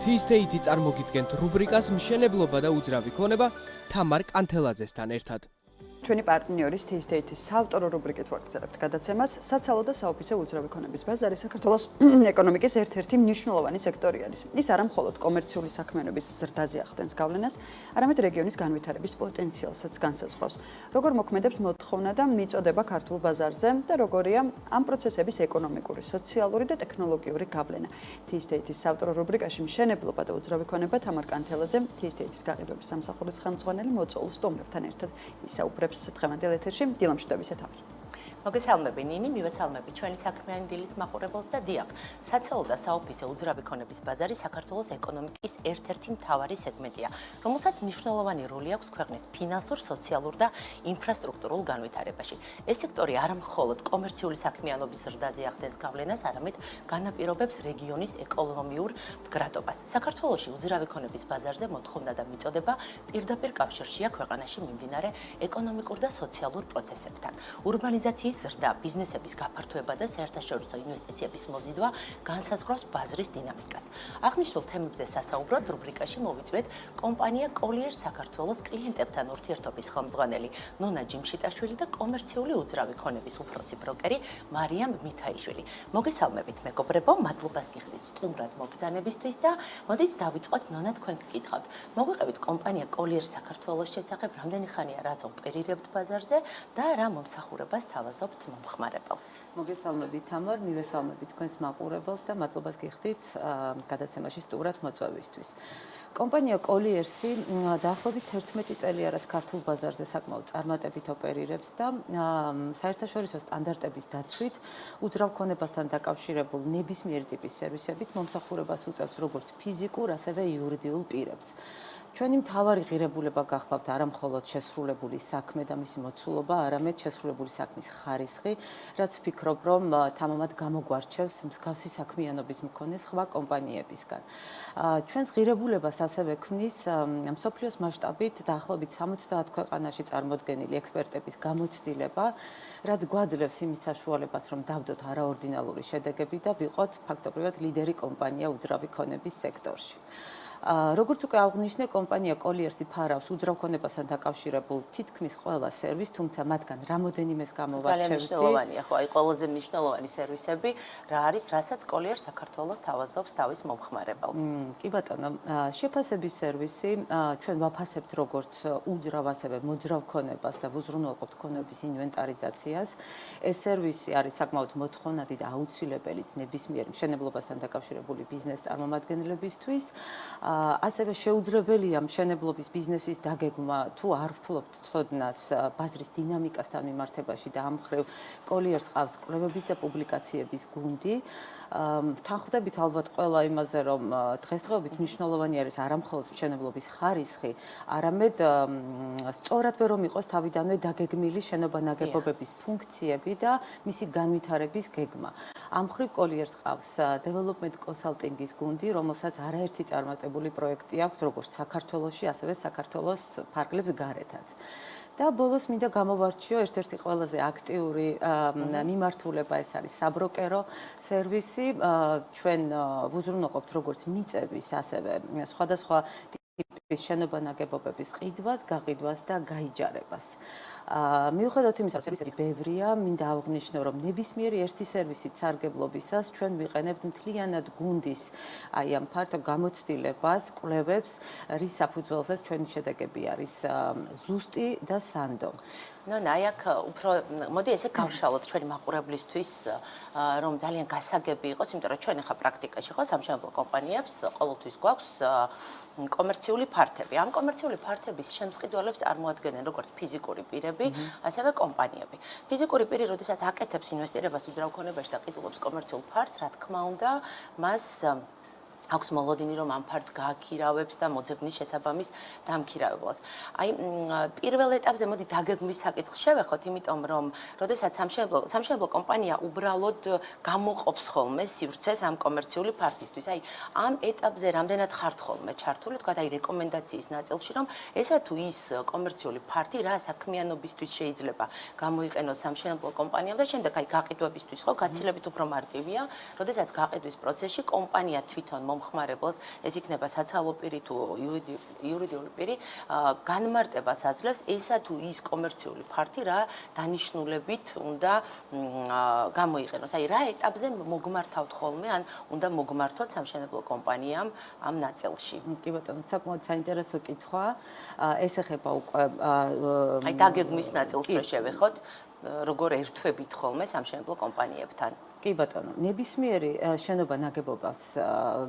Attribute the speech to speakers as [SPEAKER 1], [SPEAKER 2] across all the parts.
[SPEAKER 1] თეისტეითი წარმოგიდგენთ რუბრიკას მშენებლობა და უძრავი ქონება თამარ კანთელაძესთან ერთად.
[SPEAKER 2] ჩვენი პარტნიორის თეისტეითის საავტორო რუბრიკით ვაგრძელებთ გადაცემას. საცალო და საოფისე უძრავი ქონების ბაზარი საქართველოს ეკონომიკის ერთ-ერთი მნიშვნელოვანი სექტორი არის. ის არა მხოლოდ კომერციული საქმიანობის ზრდაზე ახდენს გავლენას, არამედ რეგიონის განვითარების პოტენციალსაც განსაზღვრავს. როგორ მოქმედებს მოთხოვნა და მიწოდება ქართულ ბაზარზე და როგორია ამ პროცესების ეკონომიკური, სოციალური და ტექნოლოგიური გავლენა. თეისტეითის საავტორო რუბრიკაში მშენებლობა და უძრავი ქონება თამარ კანთელაძე, თეისტეითის გაყიდვების სამსახურის ხელმძღვანელი მოწვეულ სტუმრებთან ერთად ისაუბრებს დღევანდელ ეთერში. დილამშვიდობისა თამარ.
[SPEAKER 3] მოგესალმები ნინი, მივესალმები ჩვენი საქმიანი დილის მაყურებელს და დიახ, საცალო და საოფისე უძრავი ქონების ბაზარი საქართველოს ეკონომიკის ერთ-ერთი მთავარი სეგმენტია, რომელსაც მნიშვნელოვანი როლი აქვს ქვეყნის ფინანსურ, სოციალურ და ინფრასტრუქტურულ განვითარებაში. ეს სექტორი არა მხოლოდ კომერციული საქმიანობის ზრდაზე ახდენს გავლენას, არამედ განაპირობებს რეგიონის ეკონომიურ მდგრადობას. საქართველოში უძრავი ქონების ბაზარზე მოთხოვნა და მიწოდება პირდაპირ კავშირშია ქვეყანაში მიმდინარე ეკონომიკურ და სოციალურ პროცესებთან. ურბანიზაციის ზრდა, ბიზნესების გაფართოება და საერთაშორისო ინვესტიციების მოზიდვა განსაზღვრავს ბაზრის დინამიკას. აღნიშნულ თემებზე სასაუბროდ რუბრიკაში მოვიწვიეთ კომპანია კოლიერ საქართველოს კლიენტებთან ურთიერთობის ხელმძღვანელი ნონა ჯიმშიტაშვილი და კომერციული უძრავი ქონების უფროსი ბროკერი მარიამ მითაიშვილი. მოგესალმებით მეგობრებო, მადლობას გიხდით სტუმრად მობრძანებისთვის და მოდით დავიწყოთ ნონა თქვენ გკითხავთ. მოგვიყევით კომპანია კოლიერ საქართველოს შესახებ, რამდენი ხანია რაც ოპერირებთ ბაზარზე და რა მომსახურებას თავაზობთ მომხმარებელს.
[SPEAKER 4] მოგესალმებით თამარ, მივესალმებით თქვენს მაყურებელს და მადლობას გიხდით გადაცემაში სტუმრად მოწვევისთვის. კომპანია კოლიერსი დაახლოებით 11 წელია რაც ქართულ ბაზარზე საკმაოდ წარმატებით ოპერირებს და საერთაშორისო სტანდარტების დაცვით უძრავ ქონებასთან დაკავშირებულ ნებისმიერი ტიპის სერვისებით მომსახურებას უწევს როგორც ფიზიკურ, ასევე იურიდიულ პირებს. ჩვენი მთავარი ღირებულება გახლავთ არა მხოლოდ შესრულებული საქმე და მისი მოცულობა, არამედ შესრულებული საქმის ხარისხი, რაც ვფიქრობ, რომ თამამად გამოგვარჩევს მსგავსი საქმიანობის მქონე სხვა კომპანიებისგან. ჩვენს ღირებულებას ასევე ქმნის მსოფლიოს მასშტაბით დაახლოებით 70 ქვეყანაში წარმოდგენილი ექსპერტების გამოცდილება, რაც გვაძლევს იმის საშუალებას, რომ დავდოთ არაორდინალური შედეგები და ვიყოთ ფაქტობრივად ლიდერი კომპანია უძრავი ქონების სექტორში. როგორც უკვე აღნიშნე, კომპანია კოლიერსი ფარავს უძრავ ქონებასთან დაკავშირებულ თითქმის ყველა სერვისს, თუმცა მათგან რამოდენიმეს გამოვარჩევდი.
[SPEAKER 3] ძალიან მნიშვნელოვანია, ხო, აი ყველაზე მნიშვნელოვანი სერვისები რა არის, რასაც კოლიერ საქართველოს თავაზობს თავის მომხმარებელს.
[SPEAKER 4] კი ბატონო, შეფასების სერვისი ჩვენ ვაფასებთ როგორც უძრავ, ასევე მოძრავ ქონებას და ვუზრუნველყოფთ ქონების ინვენტარიზაციას. ეს სერვისი არის საკმაოდ მოთხოვნადი და აუცილებელიც ნებისმიერ მშენებლობასთან დაკავშირებული ბიზნეს წარმომადგენლებისთვის. ასევე შეუძლებელია მშენებლობის ბიზნესის დაგეგმა თუ არ ვფლობთ ცოდნას ბაზრის დინამიკასთან მიმართებაში და ამ მხრივ კოლიერს ყავს კვლევების და პუბლიკაციების გუნდი. ვთანხმდებით ალბათ ყველა იმაზე, რომ დღესდღეობით მნიშვნელოვანი არის არა მხოლოდ მშენებლობის ხარისხი, არამედ სწორად რომ იყოს თავიდანვე დაგეგმილი შენობა-ნაგებობების ფუნქციები და მისი განვითარების გეგმა. ამ მხრივ კოლიერს ყავს development consulting-ის გუნდი, რომელსაც არაერთი წარმატებული პროექტი აქვს როგორც საქართველოში, ასევე საქართველოს ფარგლებს გარეთაც. და ბოლოს მინდა გამოვარჩიო ერთ-ერთი ყველაზე აქტიური მიმართულება, ეს არის საბროკერო სერვისი. ჩვენ ვუზრუნველყოფთ როგორც მიწების, ასევე სხვადასხვა ტიპის შენობა-ნაგებობების ყიდვას, გაყიდვას და გაიჯარებას. მიუხედავად იმისა, რომ სერვისები ბევრია, მინდა აღვნიშნო, რომ ნებისმიერი ერთი სერვისით სარგებლობისას ჩვენ ვიყენებთ მთლიანად გუნდის აი ამ ფართო გამოცდილებას, კვლევებს, რის საფუძველზეც ჩვენი შედეგები არის ზუსტი და სანდო.
[SPEAKER 3] აი აქ უფრო მოდი ესე გავშალოთ ჩვენი მაყურებლისთვის, რომ ძალიან გასაგები იყოს, იმიტომ რომ ჩვენ ახლა პრაქტიკაში ხო სამშენებლო კომპანიებს ყოველთვის გვაქვს კომერციული ფართები. ამ კომერციული ფართების შემსყიდველებს წარმოადგენენ როგორც ფიზიკური პირები, ასევე კომპანიები. ფიზიკური პირი, როდესაც აკეთებს ინვესტირებას უძრავ ქონებაში და ყიდულობს კომერციულ ფართს, რა თქმა უნდა, მას აქვს მოლოდინი, რომ ამ ფართს გააქირავებს და მოძებნის შესაბამის დამქირავებას. აი, პირველ ეტაპზე მოდი დაგეგმვის საკითხს შევეხოთ, იმიტომ რომ როდესაც სამშენებლო კომპანია უბრალოდ გამოყოფს ხოლმე სივრცეს ამ კომერციული ფართისთვის. აი, ამ ეტაპზე რამდენად ხართ ხოლმე ჩართული, თქვა აი რეკომენდაციის ნაწილში, რომ ესა თუ ის კომერციული ფართი რა საქმიანობისთვის შეიძლება გამოიყენოს სამშენებლო კომპანიამ და შემდეგ აი გაყიდვებისთვის ხო გაცილებით უფრო მარტივია, როდესაც გაყიდვის პროცესში კომპანია თვითონ მომხმარებელს, ეს იქნება საცალო პირი თუ იურიდიული პირი, განმარტებას აძლევს ესა თუ ის კომერციული ფართი რა დანიშნულებით უნდა გამოიყენოს. აი რა ეტაპზე მოგმართავთ ხოლმე ან უნდა მოგმართოთ სამშენებლო კომპანიამ ამ ნაწილში.
[SPEAKER 4] კი ბატონო, საკმაოდ საინტერესო კითხვა. ეს ეხება უკვე
[SPEAKER 3] აი დაგეგმვის ნაწილს რო შევეხოთ, როგორ ერთვებით ხოლმე სამშენებლო კომპანიებთან.
[SPEAKER 4] კი ბატონო, ნებისმიერი შენობა ნაგებობას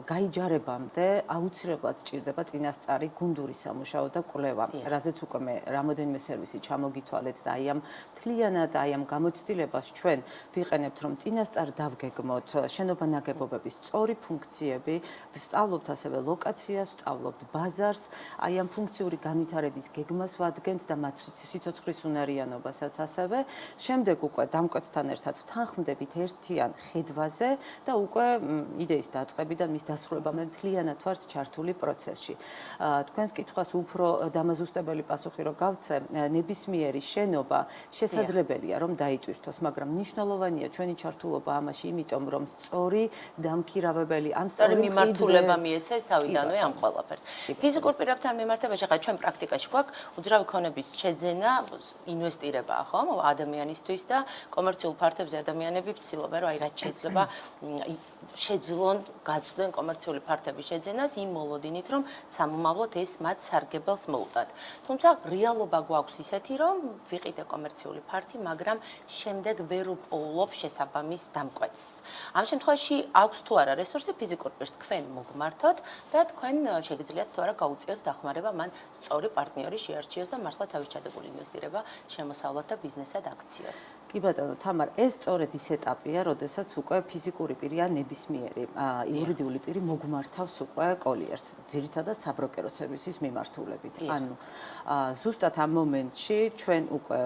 [SPEAKER 4] გაიჯარებამდე აუცილებლად სჭირდება წინასწარი გუნდური სამუშაო და კვლევა, რაზეც უკვე მე რამოდენიმე სერვისი ჩამოგითვალეთ და აი ამ მთლიანად აი ამ გამოცდილებას ჩვენ ვიყენებთ, რომ წინასწარ დავგეგმოთ შენობა ნაგებობების სწორი ფუნქციები, ვსწავლობთ ასევე ლოკაციას, ვსწავლობთ ბაზარს, აი ამ ფუნქციური განვითარების გეგმას ვადგენთ და მათ სიცოცხლის უნარიანობასაც ასევე. შემდეგ უკვე დამკვეთთან ერთად ვთანხმდებით ერთი ხედვაზე და უკვე იდეის დაწყებიდან მის დასრულებამდე მთლიანად ვართ ჩართული პროცესში. თქვენს კითხვას უფრო დამაზუსტებელი პასუხი რო გავცე, ნებისმიერი შენობა შესაძლებელია რომ დაიტვირთოს, მაგრამ მნიშვნელოვანია ჩვენი ჩართულობა ამაში, იმიტომ რომ სწორი დამქირავებელი ან
[SPEAKER 3] სწორი მიმართულება მიეცეს თავიდანვე ამ ყველაფერს. ფიზიკურ პირებთან მიმართებაში ხა ჩვენ პრაქტიკაში გვაქვს უძრავი ქონების შეძენა, ინვესტირებაა ხო ადამიანისთვის და კომერციულ ფართებზე ადამიანები ვცდილობენ რომ აი რაც შეიძლება შეძლონ, გაწვდენ კომერციული ფართების შეძენას იმ მოლოდინით, რომ სამომავლოდ ეს მათ სარგებელს მოუტათ. თუმცა რეალობა გვაქვს ისეთი, რომ ვიყიდე კომერციული ფართი, მაგრამ შემდეგ ვერ უპოულობ შესაბამის დამკვეთს. ამ შემთხვევაში აქვს თუ არა რესურსი ფიზიკურ პირს თქვენ მოგმართოთ და თქვენ შეგიძლიათ თუ არა გაუწიოთ დახმარება მან სწორი პარტნიორი შეარჩიოს და მართლა თავის ჩადებული ინვესტირება შემოსავლად და ბიზნესად აქციას.
[SPEAKER 4] კი ბატონო, თამარ, ეს სწორედ ის ეტაპია, როდესაც უკვე ფიზიკური პირი ან ნებისმიერი იურიდიული პირი მოგმართავს უკვე კოლიერს, ძირითადად საბროკერო სერვისის მიმართულებით. ანუ ზუსტად ამ მომენტში ჩვენ უკვე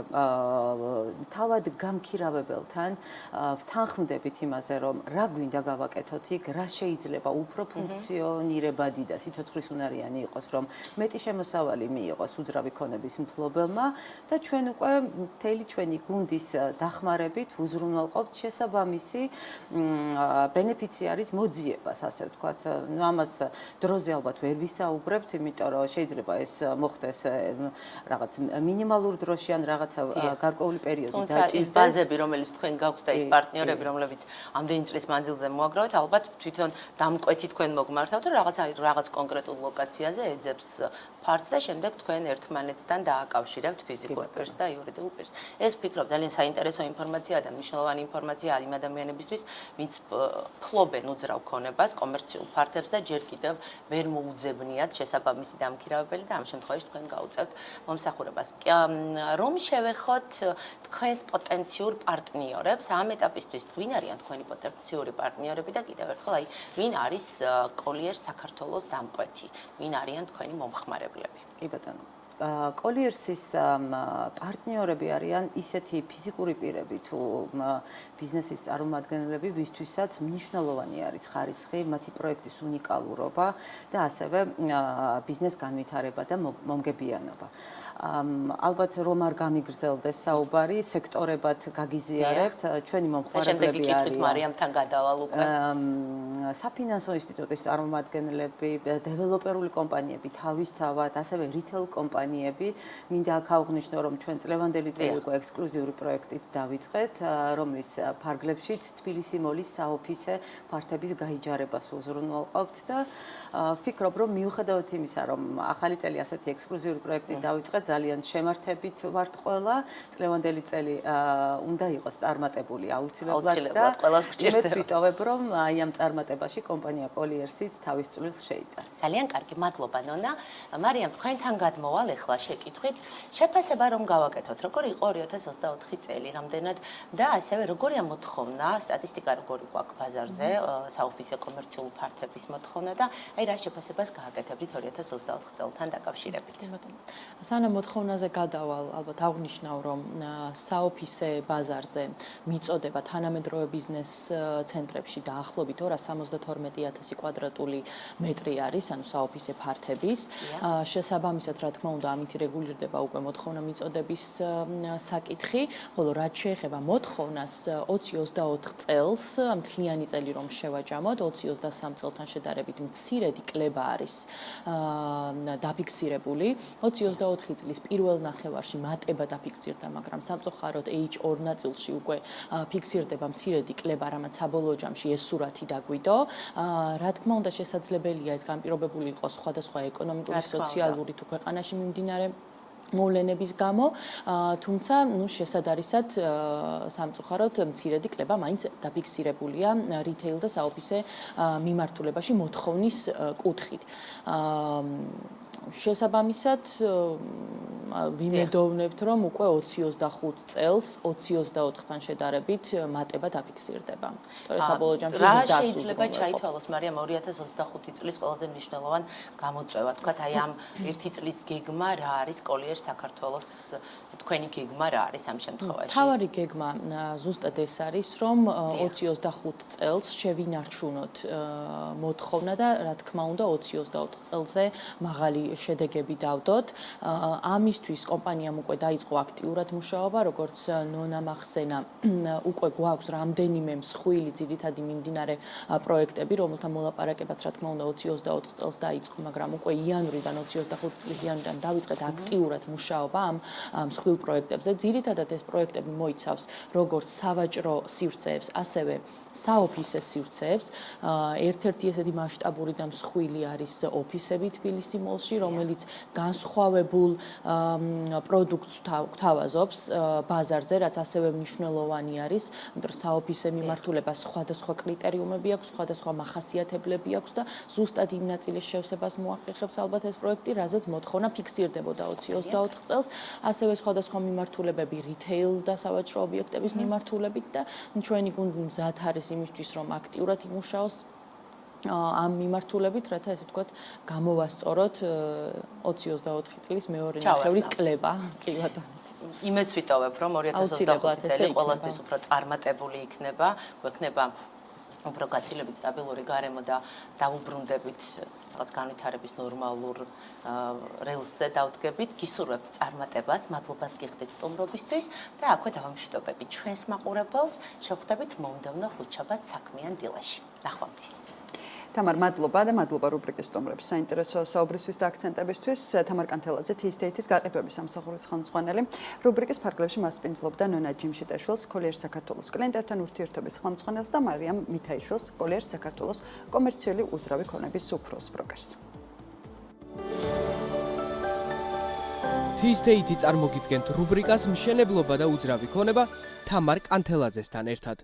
[SPEAKER 4] თავად გამქირავებელთან ვთანხმდებით იმაზე, რომ რა გვინდა გავაკეთოთ იქ, რა შეიძლება უფრო ფუნქციონირებადი და სიცოცხლის უნარიანი იყოს, რომ მეტი შემოსავალი მიიღოს უძრავი ქონების მფლობელმა და ჩვენ უკვე მთელი ჩვენი გუნდის დახმარებით უზრუნველყოფთ შესაბამისი ბენეფიციარის მოძიებას, ასე ვთქვათ. ნუ ამას დროზე ალბათ ვერ ვისაუბრებთ, იმიტომ რომ შეიძლება ეს მოხდეს რაღაც მინიმალურ დროში ან რაღაცა გარკვეული პერიოდი
[SPEAKER 3] დაჭირდეს. თუმცა ის ბაზები, რომელიც თქვენ გაქვთ და ის პარტნიორები, რომლებიც ამდენი წლის მანძილზე მოაგროვეთ, ალბათ თვითონ დამკვეთი თქვენ მოგმართავთ, რომ რაღაც კონკრეტულ ლოკაციაზე ეძებს ფართს და შემდეგ თქვენ ერთმანეთთან დააკავშირებთ ფიზიკურ პირს და იურიდიულ პირს. ეს ვფიქრობ ძალიან საინტერესო ინფორმაციაა და მნიშვნელოვანი ინფორმაციაა იმ ადამიანებისთვის, ვინც ფლობენ უძრავ ქონებას, კომერციულ ფართებს და ჯერ კიდევ ვერ მოუძებნიათ შესაბამისი დამქირავებელი და ამ შემთხვევაში თქვენ გაუწევთ მომსახურებას. რომ შევეხოთ თქვენს პოტენციურ პარტნიორებს, ამ ეტაპისთვის ვინ არიან თქვენი პოტენციური პარტნიორები და კიდევ ერთხელ აი ვინ არის კოლიერ საქართველოს დამკვეთი, ვინ არიან თქვენი მომხმარებლები?
[SPEAKER 4] კი ბატონო. კოლიერსის პარტნიორები არიან ისეთი ფიზიკური პირები თუ ბიზნესის წარმომადგენლები, ვისთვისაც მნიშვნელოვანი არის ხარისხი, მათი პროექტის უნიკალურობა და ასევე ბიზნეს განვითარება და მომგებიანობა. ალბათ რომ არ გამიგრძელდეს საუბარი, სექტორებად გაგიზიარებთ, ჩვენი მომხმარებლები
[SPEAKER 3] არიან. შემდეგი კითხვით მარიამთან გადავალ უკვე.
[SPEAKER 4] საფინანსო ინსტიტუტის წარმომადგენლები, დეველოპერული კომპანიები, თავისთავად, ასევე რიტეილ კომპანიები, მინდა აქ აღვნიშნო, რომ ჩვენ წლევანდელი წელი უკვე ექსკლუზიური პროექტით დავიწყეთ, რომლის ფარგლებშიც თბილისი მოლის საოფისე ფართების გაიჯარებას უზრუნველყოფთ და ვფიქრობ, რომ მიუხედავად იმისა, რომ ახალი წელი ასეთი ექსკლუზიური პროექტით დავიწყეთ, ძალიან შემართებით ვართ ყველა. წლევანდელი წელი უნდა იყოს წარმატებული აუცილებლად და იმედს ვიტოვებ, რომ აი ამ წარმატებაში კომპანია კოლიერსიც თავის წვლილს შეიტანს.
[SPEAKER 3] ძალიან კარგი, მადლობა ნონა. მარიამ, თქვენთან გადმოვალ ახლა შეკითხვით, შეფასება რომ გავაკეთოთ, როგორი იყო 2024 წელი, რამდენად და ასევე როგორია მოთხოვნა, სტატისტიკა როგორი გვაქვს ბაზარზე, საოფისე კომერციულ ფართების მოთხოვნა და აი რა შეფასებას გააკეთებდით 2024 წელთან დაკავშირებით.
[SPEAKER 5] სანამ მოთხოვნაზე გადავალ, ალბათ აღნიშნავ, რომ საოფისე ბაზარზე მიწოდება თანამედროვე ბიზნეს ცენტრებში დაახლოებით 72,000 კვადრატული მეტრი არის, ანუ საოფისე ფართების. შესაბამისად, რა თქმა უნდა, ამით რეგულირდება უკვე მოთხოვნა მიწოდების საკითხი, ხოლო რაც შეეხება მოთხოვნას 20-24 წელს, მთლიანი წელი რომ შევაჯამოთ, 20-23 წელთან შედარებით მცირედი კლება არის დაფიქსირებული. 20-24 წლის პირველ ნახევარში მატება დაფიქსირდა, მაგრამ სამწუხაროდ H2 ნაწილში უკვე ფიქსირდება მცირედი კლება, რამაც საბოლოო ჯამში ეს სურათი დაგვიდო. რა თქმა უნდა, შესაძლებელია ეს განპირობებული იყოს სხვადასხვა ეკონომიკური, სოციალური თუ ქვეყანაში მიმდინარე მოვლენების გამო, თუმცა შესაძარისად სამწუხაროდ მცირედი კლება მაინც დაფიქსირებულია რითეილ და საოფისე მიმართულებაში მოთხოვნის კუთხით. შესაბამისად ვიმედოვნებთ, რომ უკვე 20-25 წელს 20-24-თან შედარებით მატება დაფიქსირდება. თორე საბოლოო ჯამში
[SPEAKER 3] რა შეიძლება ჩაითვალოს, მარიამ, 2025 წლის ყველაზე მნიშვნელოვან გამოწვევა, თქვათ, აი ამ ერთი წლის გეგმა რა არის კოლიერ საქართველოს თქვენი გეგმა რა არის ამ შემთხვევაში?
[SPEAKER 5] თავარი გეგმა ზუსტად ეს არის, რომ 20-25 წელს შევინარჩუნოთ მოთხოვნა და რა თქმა უნდა 20-24 წელზე მაღალი შედეგები დავდოთ. ამისთვის კომპანიამ უკვე დაიწყო აქტიურად მუშაობა, როგორც ნონა მახსენა, უკვე გვაქვს რამდენიმე მსხვილი ძირითადი მიმდინარე პროექტები, რომელთა მოლაპარაკებაც რა თქმა უნდა 20-24 წელს დაიწყო, მაგრამ უკვე იანვრიდან 20-25 წლის იანვრიდან დავიწყეთ აქტიურად მუშაობა ამ მსხვილ პროექტებზე. ძირითადად ეს პროექტები მოიცავს როგორც სავაჭრო სივრცეებს, ასევე საოფისე სივრცეებს. ერთ-ერთი ესეთი მასშტაბური და მსხვილი არის ოფისები თბილისი მოლში, რომელიც განსხვავებულ პროდუქტს გვთავაზობს ბაზარზე, რაც ასევე მნიშვნელოვანი არის, იმიტომ რომ საოფისე მიმართულებას სხვადასხვა კრიტერიუმები აქვს, სხვადასხვა მახასიათებლები აქვს და ზუსტად იმ ნაწილის შევსებას მოახერხებს ალბათ ეს პროექტი, რაზეც მოთხოვნა ფიქსირდებოდა 20-24 წელს, ასევე სხვადასხვა მიმართულებები რითეილ და სავაჭრო ობიექტების მიმართულებით და ჩვენი გუნდი მზად არის იმისთვის, რომ აქტიურად იმუშაოს ამ მიმართულებით, რათა ესე ვთქვათ, გამოვასწოროთ 20-24 წლის მეორე ნახევრის კლება. კი ბატონო.
[SPEAKER 3] იმეც ვიტოვებ, რომ 2025 წელი ყველასთვის უფრო წარმატებული იქნება, გვექნება უფრო გაცილებით სტაბილური გარემო და დაუბრუნდებით რაღაც განვითარების ნორმალურ რელსზე დავდგებით. გისურვებთ წარმატებას, მადლობას გიხდით სტუმრობისთვის და აქვე დავამშვიდობებით ჩვენს მაყურებელს. შევხვდებით მომდევნო ხუთშაბათ საქმიან დილაში. ნახვამდის.
[SPEAKER 2] თამარ, მადლობა და მადლობა რუბრიკის სტუმრებს საინტერესო საუბრისთვის და აქცენტებისთვის. თამარ კანთელაძე, T-State-ის გაყიდვების სამსახურის ხელმძღვანელი. რუბრიკის ფარგლებში მას პინძლობდა ნონა ჯიმშიტაშვილს, კოლიერ საქართველოს კლიენტებთან ურთიერთობის ხელმძღვანელს და მარიამ მითაიშვილს, კოლიერ საქართველოს კომერციული უძრავი ქონების უფროს ბროკერს.
[SPEAKER 1] T-State-ი წარმოგიდგენთ რუბრიკას მშენებლობა და უძრავი ქონება თამარ კანთელაძესთან ერთად.